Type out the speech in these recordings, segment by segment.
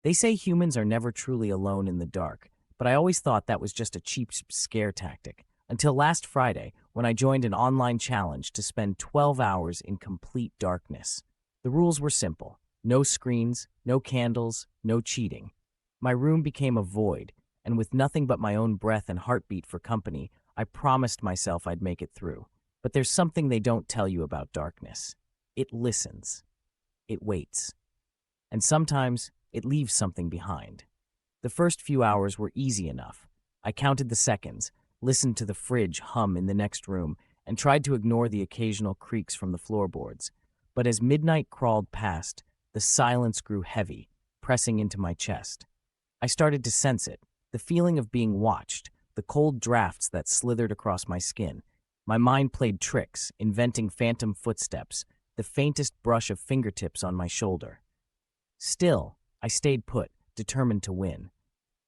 They say humans are never truly alone in the dark, but I always thought that was just a cheap scare tactic. Until last Friday, when I joined an online challenge to spend 12 hours in complete darkness. The rules were simple: no screens, no candles, no cheating. My room became a void, and with nothing but my own breath and heartbeat for company, I promised myself I'd make it through. But there's something they don't tell you about darkness. It listens. It waits. And sometimes it leaves something behind. The first few hours were easy enough. I counted the seconds, listened to the fridge hum in the next room, and tried to ignore the occasional creaks from the floorboards. But as midnight crawled past, the silence grew heavy, pressing into my chest. I started to sense it, the feeling of being watched, the cold drafts that slithered across my skin. My mind played tricks, inventing phantom footsteps, the faintest brush of fingertips on my shoulder. Still, I stayed put, determined to win.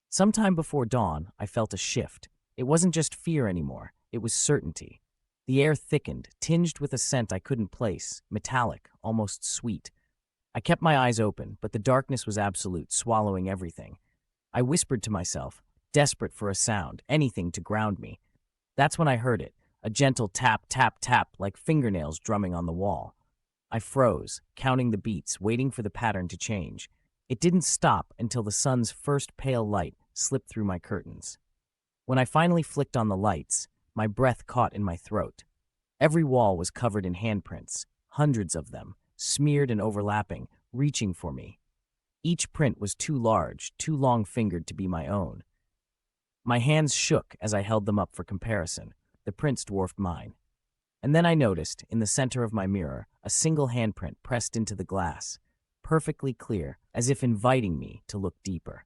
Sometime before dawn, I felt a shift. It wasn't just fear anymore, it was certainty. The air thickened, tinged with a scent I couldn't place, metallic, almost sweet. I kept my eyes open, but the darkness was absolute, swallowing everything. I whispered to myself, desperate for a sound, anything to ground me. That's when I heard it, a gentle tap, tap, tap, like fingernails drumming on the wall. I froze, counting the beats, waiting for the pattern to change. It didn't stop until the sun's first pale light slipped through my curtains. When I finally flicked on the lights, my breath caught in my throat. Every wall was covered in handprints, hundreds of them, smeared and overlapping, reaching for me. Each print was too large, too long-fingered to be my own. My hands shook as I held them up for comparison. The prints dwarfed mine. And then I noticed, in the center of my mirror, a single handprint pressed into the glass, perfectly clear, as if inviting me to look deeper.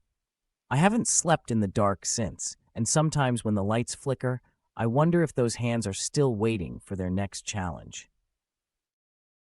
I haven't slept in the dark since, and sometimes when the lights flicker, I wonder if those hands are still waiting for their next challenge.